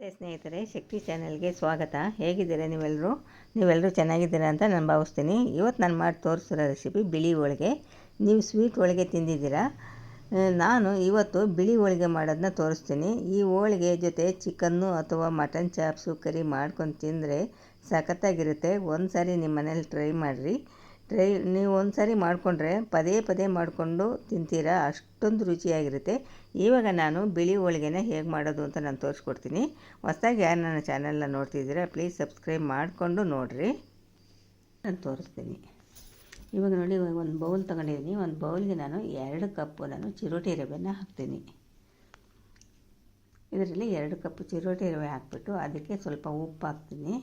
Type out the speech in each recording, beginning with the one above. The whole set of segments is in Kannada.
ನಮಸ್ತೆ ಸ್ನೇಹಿತರೆ, ಶಕ್ತಿ ಚಾನೆಲ್ಗೆ ಸ್ವಾಗತ. ಹೇಗಿದ್ದೀರಾ ನೀವೆಲ್ಲರೂ ಚೆನ್ನಾಗಿದ್ದೀರಾ ಅಂತ ನಾನು ಭಾವಿಸ್ತೀನಿ. ಇವತ್ತು ನಾನು ಮಾಡಿ ತೋರಿಸಿರೋ ರೆಸಿಪಿ ಬಿಳಿ ಹೋಳಿಗೆ. ನೀವು ಸ್ವೀಟ್ ಹೋಳಿಗೆ ತಿಂದಿದ್ದೀರಾ. ನಾನು ಇವತ್ತು ಬಿಳಿ ಹೋಳಿಗೆ ಮಾಡೋದನ್ನ ತೋರಿಸ್ತೀನಿ. ಈ ಹೋಳಿಗೆ ಜೊತೆ ಚಿಕನ್ನು ಅಥವಾ ಮಟನ್ ಚಾಪ್ಸು ಕರಿ ಮಾಡ್ಕೊಂಡು ತಿಂದರೆ ಸಖತ್ತಾಗಿರುತ್ತೆ. ಒಂದು ಸಾರಿ ನಿಮ್ಮ ಮನೇಲಿ ಟ್ರೈ ಮಾಡಿರಿ. ನೀವು ಒಂದು ಸಾರಿ ಮಾಡಿಕೊಂಡ್ರೆ ಪದೇ ಪದೇ ಮಾಡಿಕೊಂಡು ತಿಂತೀರಾ, ಅಷ್ಟೊಂದು ರುಚಿಯಾಗಿರುತ್ತೆ. ಇವಾಗ ನಾನು ಬಿಳಿ ಹೋಳಿಗೆನ ಹೇಗೆ ಮಾಡೋದು ಅಂತ ನಾನು ತೋರಿಸ್ಕೊಡ್ತೀನಿ. ಹೊಸದಾಗಿ ಯಾರು ನನ್ನ ಚಾನಲ್ನ ನೋಡ್ತಿದ್ದೀರಾ ಪ್ಲೀಸ್ ಸಬ್ಸ್ಕ್ರೈಬ್ ಮಾಡಿಕೊಂಡು ನೋಡಿರಿ. ನಾನು ತೋರಿಸ್ತೀನಿ. ಇವಾಗ ನೋಡಿ, ಒಂದು ಬೌಲ್ ತೊಗೊಂಡಿದ್ದೀನಿ. ಒಂದು ಬೌಲ್ಗೆ ನಾನು 2 ಕಪ್ಪು ಚಿರೋಟಿ ರವೆನ ಹಾಕ್ತೀನಿ. ಇದರಲ್ಲಿ 2 ಕಪ್ಪು ಚಿರೋಟಿ ರವೆ ಹಾಕ್ಬಿಟ್ಟು ಅದಕ್ಕೆ ಸ್ವಲ್ಪ ಉಪ್ಪು ಹಾಕ್ತೀನಿ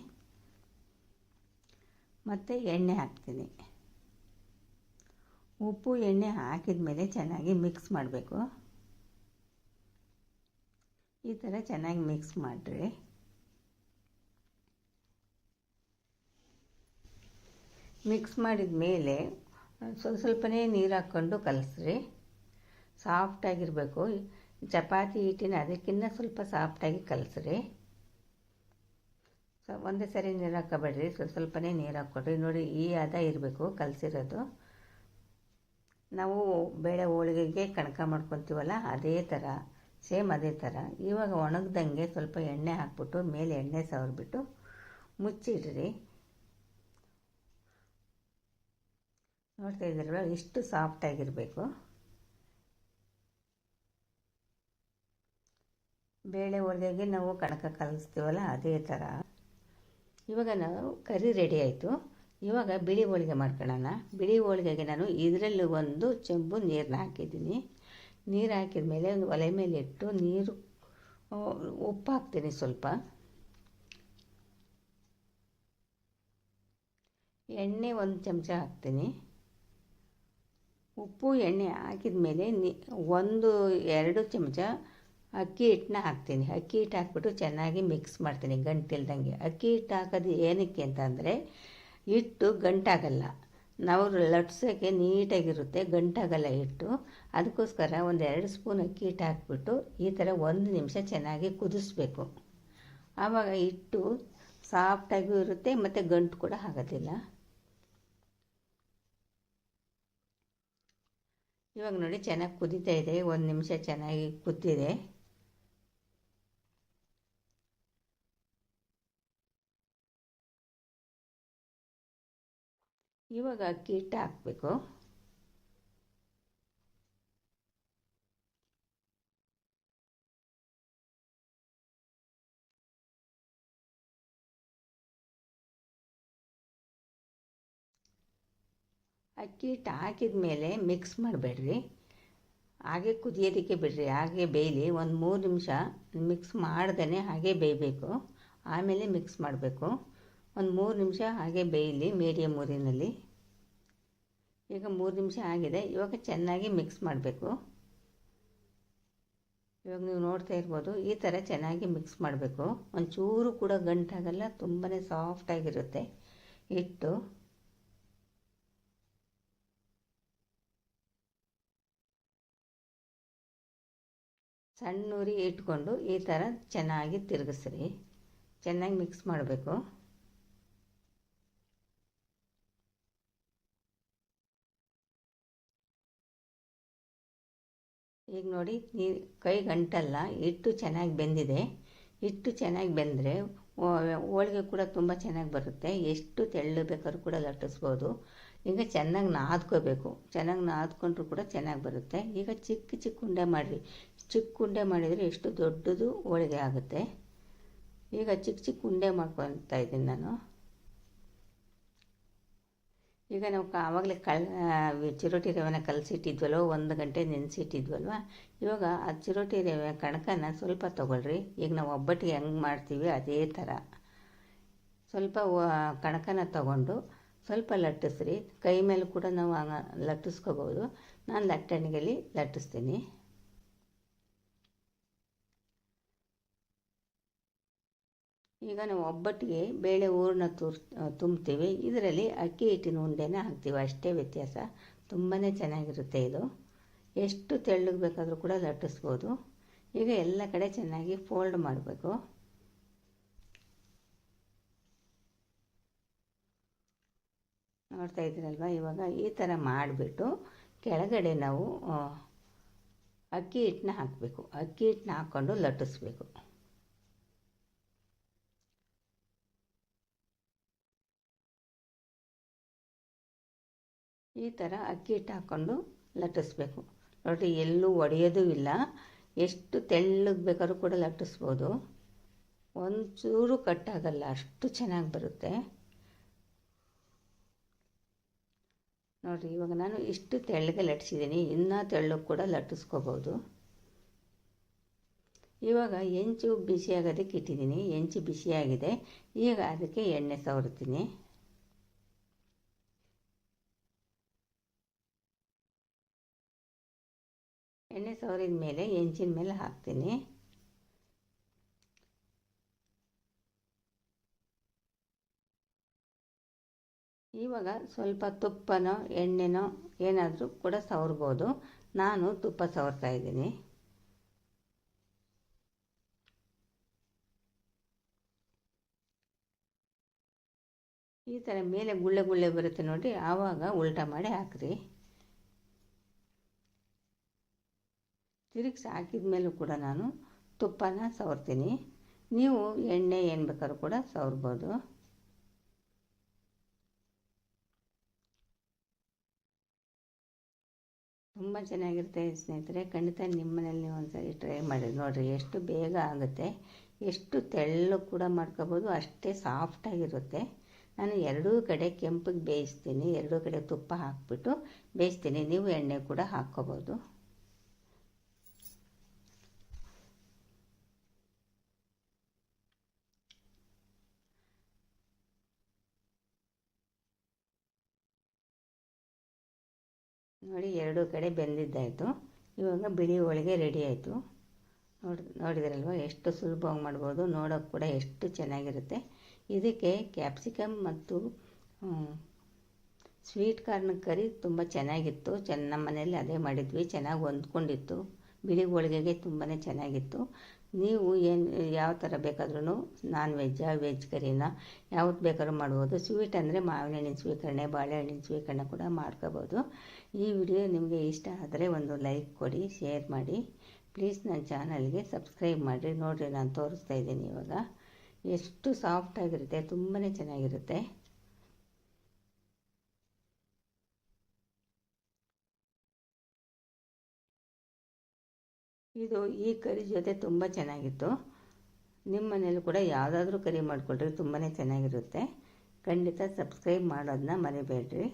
ಮತ್ತು ಎಣ್ಣೆ ಹಾಕ್ತೀನಿ. ಉಪ್ಪು ಎಣ್ಣೆ ಹಾಕಿದ ಮೇಲೆ ಚೆನ್ನಾಗಿ ಮಿಕ್ಸ್ ಮಾಡಬೇಕು. ಈ ಥರ ಚೆನ್ನಾಗಿ ಮಿಕ್ಸ್ ಮಾಡಿರಿ. ಮಿಕ್ಸ್ ಮಾಡಿದ ಮೇಲೆ ಸ್ವಲ್ಪನೇ ನೀರು ಹಾಕ್ಕೊಂಡು ಕಲಸ್ರಿ. ಸಾಫ್ಟಾಗಿರಬೇಕು. ಚಪಾತಿ ಹಿಟ್ಟಿನ ಅದಕ್ಕಿಂತ ಸ್ವಲ್ಪ ಸಾಫ್ಟಾಗಿ ಕಲಸ್ರಿ. ಒಂದೇ ಸರಿ ನೀರು ಹಾಕೋಬೇಡ್ರಿ, ಸ್ವಲ್ಪನೇ ನೀರು ಹಾಕ್ಕೊಡ್ರಿ. ನೋಡಿ, ಈ ಹದ ಇರಬೇಕು ಕಲಸಿರೋದು. ನಾವು ಬೇಳೆ ಹೋಳಿಗೆಗೆ ಕಣಕ ಮಾಡ್ಕೊತೀವಲ್ಲ, ಅದೇ ಥರ ಸೇಮ್ ಅದೇ ಥರ. ಇವಾಗ ಒಣಗ್ದಂಗೆ ಸ್ವಲ್ಪ ಎಣ್ಣೆ ಹಾಕ್ಬಿಟ್ಟು ಮೇಲೆ ಎಣ್ಣೆ ಸವರ್ಬಿಟ್ಟು ಮುಚ್ಚಿಡ್ರಿ. ನೋಡ್ತಾ ಇದ್ದೀರಲ್ವ, ಇಷ್ಟು ಸಾಫ್ಟಾಗಿರಬೇಕು. ಬೇಳೆ ಹೋಳಿಗೆಗೆ ನಾವು ಕಣಕ ಕಲಿಸ್ತೀವಲ್ಲ, ಅದೇ ಥರ. ಇವಾಗ ನಾವು ಕರಿ ರೆಡಿ ಆಯಿತು. ಇವಾಗ ಬಿಳಿ ಹೋಳಿಗೆ ಮಾಡ್ಕೊಳ್ಳೋಣ. ಬಿಳಿ ಹೋಳಿಗೆಗೆ ನಾನು ಇದರಲ್ಲಿ 1 ಚೆಂಬು ನೀರನ್ನ ಹಾಕಿದ್ದೀನಿ. ನೀರು ಹಾಕಿದ ಮೇಲೆ ಒಂದು ಒಲೆ ಮೇಲೆ ಇಟ್ಟು ಉಪ್ಪು ಹಾಕ್ತೀನಿ. ಸ್ವಲ್ಪ ಎಣ್ಣೆ 1 ಚಮಚ ಹಾಕ್ತೀನಿ. ಉಪ್ಪು ಎಣ್ಣೆ ಹಾಕಿದ ಮೇಲೆ 1-2 ಚಮಚ ಅಕ್ಕಿ ಹಿಟ್ಟನ್ನ ಹಾಕ್ತೀನಿ. ಅಕ್ಕಿ ಹಿಟ್ಟು ಹಾಕ್ಬಿಟ್ಟು ಚೆನ್ನಾಗಿ ಮಿಕ್ಸ್ ಮಾಡ್ತೀನಿ ಗಂಟಿಲ್ದಂಗೆ. ಅಕ್ಕಿ ಹಿಟ್ಟು ಹಾಕೋದು ಏನಕ್ಕೆ ಅಂತಂದರೆ ಹಿಟ್ಟು ಗಂಟಾಗಲ್ಲ, ನಾವು ಲಟ್ಸೋಕ್ಕೆ ನೀಟಾಗಿರುತ್ತೆ, ಗಂಟಾಗಲ್ಲ ಹಿಟ್ಟು. ಅದಕ್ಕೋಸ್ಕರ 1-2 ಸ್ಪೂನ್ ಅಕ್ಕಿ ಹಿಟ್ಟು ಹಾಕ್ಬಿಟ್ಟು ಈ ಥರ 1 ನಿಮಿಷ ಚೆನ್ನಾಗಿ ಕುದಿಸ್ಬೇಕು. ಆವಾಗ ಹಿಟ್ಟು ಸಾಫ್ಟಾಗಿಯೂ ಇರುತ್ತೆ ಮತ್ತು ಗಂಟು ಕೂಡ ಆಗೋದಿಲ್ಲ. ಇವಾಗ ನೋಡಿ, ಚೆನ್ನಾಗಿ ಕುದೀತಾ ಇದೆ. 1 ನಿಮಿಷ ಚೆನ್ನಾಗಿ ಕುದ್ದಿದೆ. ಇವಾಗ ಅಕ್ಕಿ ಹಿಟ್ಟು ಹಾಕಬೇಕು. ಅಕ್ಕಿ ಹಿಟ್ಟು ಹಾಕಿದ ಮೇಲೆ ಮಿಕ್ಸ್ ಮಾಡಬೇಡ್ರಿ, ಹಾಗೆ ಕುದಿಯೋದಕ್ಕೆ ಬಿಡ್ರಿ. ಹಾಗೆ ಬೇಯಲಿ. 1-3 ನಿಮಿಷ ಮಿಕ್ಸ್ ಮಾಡ್ದೇ ಹಾಗೆ ಬೇಯಬೇಕು. ಆಮೇಲೆ ಮಿಕ್ಸ್ ಮಾಡಬೇಕು. 1-3 ನಿಮಿಷ ಹಾಗೆ ಬೇಯಲಿ ಮೀಡಿಯಮ್ ಊರಿನಲ್ಲಿ. ಈಗ 3 ನಿಮಿಷ ಆಗಿದೆ. ಇವಾಗ ಚೆನ್ನಾಗಿ ಮಿಕ್ಸ್ ಮಾಡಬೇಕು. ಇವಾಗ ನೀವು ನೋಡ್ತಾ ಇರ್ಬೋದು, ಈ ಥರ ಚೆನ್ನಾಗಿ ಮಿಕ್ಸ್ ಮಾಡಬೇಕು. ಒಂಚೂರು ಕೂಡ ಗಂಟಾಗಲ್ಲ, ತುಂಬಾ ಸಾಫ್ಟಾಗಿರುತ್ತೆ ಹಿಟ್ಟು. ಸಣ್ಣ ಉರಿ ಇಟ್ಕೊಂಡು ಈ ಥರ ಚೆನ್ನಾಗಿ ತಿರುಗಿಸ್ರಿ. ಚೆನ್ನಾಗಿ ಮಿಕ್ಸ್ ಮಾಡಬೇಕು. ಈಗ ನೋಡಿ, ಕೈ ಗಂಟಲ್ಲ, ಹಿಟ್ಟು ಚೆನ್ನಾಗಿ ಬೆಂದಿದೆ. ಹಿಟ್ಟು ಚೆನ್ನಾಗಿ ಬೆಂದರೆ ಹೋಳಿಗೆ ಕೂಡ ತುಂಬ ಚೆನ್ನಾಗಿ ಬರುತ್ತೆ. ಎಷ್ಟು ತೆಳ್ಳಗೆ ಬೇಕಾದ್ರೂ ಕೂಡ ಲಟ್ಟಿಸ್ಬೋದು. ಈಗ ಚೆನ್ನಾಗಿ ನಾದ್ಕೋಬೇಕು. ಚೆನ್ನಾಗಿ ನಾದ್ಕೊಂಡ್ರೂ ಕೂಡ ಚೆನ್ನಾಗಿ ಬರುತ್ತೆ. ಈಗ ಚಿಕ್ಕ ಚಿಕ್ಕ ಉಂಡೆ ಮಾಡಿರಿ. ಚಿಕ್ಕ ಉಂಡೆ ಮಾಡಿದರೆ ಎಷ್ಟು ದೊಡ್ಡದು ಹೋಳಿಗೆ ಆಗುತ್ತೆ. ಈಗ ಚಿಕ್ಕ ಚಿಕ್ಕ ಉಂಡೆ ಮಾಡ್ಕೊತಾ ಇದ್ದೀನಿ ನಾನು. ಈಗ ನಾವು ಆವಾಗಲೇ ಚಿರೋಟಿ ರವೆನ ಕಲಸಿಟ್ಟಿದ್ವಲ್ವ, 1 ಗಂಟೆ ನೆನೆಸಿಟ್ಟಿದ್ವಲ್ವ. ಇವಾಗ ಆ ಚಿರೋಟಿ ರವೆ ಕಣಕನ ಸ್ವಲ್ಪ ತೊಗೊಳ್ರಿ. ಈಗ ನಾವು ಒಬ್ಬಟ್ಟಿಗೆ ಹೆಂಗೆ ಮಾಡ್ತೀವಿ ಅದೇ ಥರ ಸ್ವಲ್ಪ ಕಣಕನ ತೊಗೊಂಡು ಸ್ವಲ್ಪ ಲಟ್ಟಿಸ್ರಿ. ಕೈ ಮೇಲೆ ಕೂಡ ನಾವು ಲಟ್ಟಿಸ್ಕೋಬೋದು. ನಾನು ಲಟ್ಟಣಿಗೆಯಲ್ಲಿ ಲಟ್ಟಿಸ್ತೀನಿ. ಈಗ ನಾವು ಒಬ್ಬಟ್ಟಿಗೆ ಬೇಳೆ ಹೂರಣ ತುಂಬ್ತೀವಿ. ಇದರಲ್ಲಿ ಅಕ್ಕಿ ಹಿಟ್ಟಿನ ಉಂಡೆನ ಹಾಕ್ತೀವಿ, ಅಷ್ಟೇ ವ್ಯತ್ಯಾಸ. ತುಂಬಾ ಚೆನ್ನಾಗಿರುತ್ತೆ ಇದು. ಎಷ್ಟು ತೆಳ್ಳಗೆ ಬೇಕಾದರೂ ಕೂಡ ಲಟ್ಟಿಸ್ಬೋದು. ಈಗ ಎಲ್ಲ ಕಡೆ ಚೆನ್ನಾಗಿ ಫೋಲ್ಡ್ ಮಾಡಬೇಕು. ನೋಡ್ತಾ ಇದ್ದೀರಲ್ವ. ಇವಾಗ ಈ ಥರ ಮಾಡಿಬಿಟ್ಟು ಕೆಳಗಡೆ ನಾವು ಅಕ್ಕಿ ಹಿಟ್ಟನ್ನ ಹಾಕಬೇಕು. ಅಕ್ಕಿ ಹಿಟ್ಟನ್ನ ಹಾಕ್ಕೊಂಡು ಲಟ್ಟಿಸ್ಬೇಕು. ಈ ಥರ ಅಕ್ಕಿ ಹಿಟ್ಟು ಹಾಕ್ಕೊಂಡು ಲಟ್ಟಿಸ್ಬೇಕು. ನೋಡಿ, ಎಲ್ಲೂ ಒಡೆಯೋದು ಇಲ್ಲ. ಎಷ್ಟು ತೆಳ್ಳಗೆ ಬೇಕಾದ್ರೂ ಕೂಡ ಲಟ್ಟಿಸ್ಬೋದು. ಒಂಚೂರು ಕಟ್ಟಾಗಲ್ಲ, ಅಷ್ಟು ಚೆನ್ನಾಗಿ ಬರುತ್ತೆ. ನೋಡಿರಿ, ಇವಾಗ ನಾನು ಇಷ್ಟು ತೆಳ್ಳಗೆ ಲಟ್ಟಿಸಿದ್ದೀನಿ. ಇನ್ನೂ ತೆಳ್ಳಗೆ ಕೂಡ ಲಟ್ಟಿಸ್ಕೋಬೋದು. ಇವಾಗ ಹೆಂಚು ಬಿಸಿಯಾಗೋದಕ್ಕೆ ಇಟ್ಟಿದ್ದೀನಿ. ಹೆಂಚು ಬಿಸಿಯಾಗಿದೆ. ಈಗ ಅದಕ್ಕೆ ಎಣ್ಣೆ ಸವರ್ತೀನಿ. ಎಣ್ಣೆ ಸವರಿದ ಮೇಲೆ ಹೆಂಚಿನ ಮೇಲೆ ಹಾಕ್ತೀನಿ. ಇವಾಗ ಸ್ವಲ್ಪ ತುಪ್ಪನೋ ಎಣ್ಣೆನೋ ಏನಾದರೂ ಕೂಡ ಸವರ್ಬೋದು. ನಾನು ತುಪ್ಪ ಸವರ್ತಾ ಇದ್ದೀನಿ. ಈ ಥರ ಮೇಲೆ ಗುಳ್ಳೆ ಗುಳ್ಳೆ ಬರುತ್ತೆ ನೋಡಿ, ಆವಾಗ ಉಲ್ಟಾ ಮಾಡಿ ಹಾಕ್ರಿ. ತಿರುಗಿಸಿ ಹಾಕಿದ ಮೇಲೂ ಕೂಡ ನಾನು ತುಪ್ಪನ ಸವರ್ತೀನಿ. ನೀವು ಎಣ್ಣೆ ಏನು ಬೇಕಾದ್ರೂ ಕೂಡ ಸವರ್ಬೋದು. ತುಂಬ ಚೆನ್ನಾಗಿರುತ್ತೆ ಸ್ನೇಹಿತರೆ. ಖಂಡಿತ ನಿಮ್ಮ ಮನೇಲಿ ನೀವು ಒಂದ್ಸರಿ ಟ್ರೈ ಮಾಡಿ ನೋಡಿರಿ. ಎಷ್ಟು ಬೇಗ ಆಗುತ್ತೆ, ಎಷ್ಟು ತೆಳ್ಳು ಕೂಡ ಮಾಡ್ಕೋಬೋದು, ಅಷ್ಟೇ ಸಾಫ್ಟಾಗಿರುತ್ತೆ. ನಾನು ಎರಡೂ ಕಡೆ ಕೆಂಪಿಗೆ ಬೇಯಿಸ್ತೀನಿ. ಎರಡೂ ಕಡೆ ತುಪ್ಪ ಹಾಕ್ಬಿಟ್ಟು ಬೇಯಿಸ್ತೀನಿ. ನೀವು ಎಣ್ಣೆ ಕೂಡ ಹಾಕ್ಕೋಬೋದು. ನೋಡಿ, ಎರಡೂ ಕಡೆ ಬೆಂದಿದ್ದಾಯಿತು. ಇವಾಗ ಬಿಳಿ ಹೋಳಿಗೆ ರೆಡಿ ಆಯಿತು. ನೋಡಿದ್ರಲ್ವ ಎಷ್ಟು ಸುಲಭವಾಗಿ ಮಾಡ್ಬೋದು. ನೋಡೋಕ್ಕೆ ಕೂಡ ಎಷ್ಟು ಚೆನ್ನಾಗಿರುತ್ತೆ. ಇದಕ್ಕೆ ಕ್ಯಾಪ್ಸಿಕಮ್ ಮತ್ತು ಸ್ವೀಟ್ ಕಾರ್ನ್ ಕರಿ ತುಂಬ ಚೆನ್ನಾಗಿತ್ತು. ನಮ್ಮ ಮನೆಯಲ್ಲಿ ಅದೇ ಮಾಡಿದ್ವಿ. ಚೆನ್ನಾಗಿ ಹೊಂದ್ಕೊಂಡಿತ್ತು. ಬಿಳಿ ಹೋಳಿಗೆಗೆ ತುಂಬಾ ಚೆನ್ನಾಗಿತ್ತು. ನೀವು ಯಾವ ಥರ ಬೇಕಾದ್ರೂ ನಾನ್ ವೆಜ್ಜಾ ವೆಜ್ ಕರಿನ ಯಾವ್ದು ಬೇಕಾದ್ರೂ ಮಾಡ್ಬೋದು. ಸ್ವೀಟ್ ಅಂದರೆ ಮಾವಿನ ಹಣ್ಣಿನ ಸ್ವೀಕರಣೆ, ಬಾಳೆಹಣ್ಣಿನ ಸ್ವೀಕರಣೆ ಕೂಡ ಮಾಡ್ಕೋಬೋದು. ಈ ವಿಡಿಯೋ ನಿಮಗೆ ಇಷ್ಟ ಆದರೆ ಒಂದು ಲೈಕ್ ಕೊಡಿ, ಶೇರ್ ಮಾಡಿ. ಪ್ಲೀಸ್ ನನ್ನ ಚಾನಲ್ಗೆ ಸಬ್ಸ್ಕ್ರೈಬ್ ಮಾಡಿರಿ. ನೋಡಿರಿ, ನಾನು ತೋರಿಸ್ತಾ ಇದ್ದೀನಿ. ಇವಾಗ ಎಷ್ಟು ಸಾಫ್ಟಾಗಿರುತ್ತೆ, ತುಂಬಾ ಚೆನ್ನಾಗಿರುತ್ತೆ. ಇದು ಈ ಕರಿ ಜೊತೆ ತುಂಬ ಚೆನ್ನಾಗಿತ್ತು. ನಿಮ್ಮ ಮನೇಲಿ ಕೂಡ ಯಾವುದಾದ್ರೂ ಕರಿ ಮಾಡಿಕೊಳ್ರಿ, ತುಂಬಾ ಚೆನ್ನಾಗಿರುತ್ತೆ. ಖಂಡಿತ ಸಬ್ಸ್ಕ್ರೈಬ್ ಮಾಡೋದನ್ನ ಮರಿಬೇಡ್ರಿ.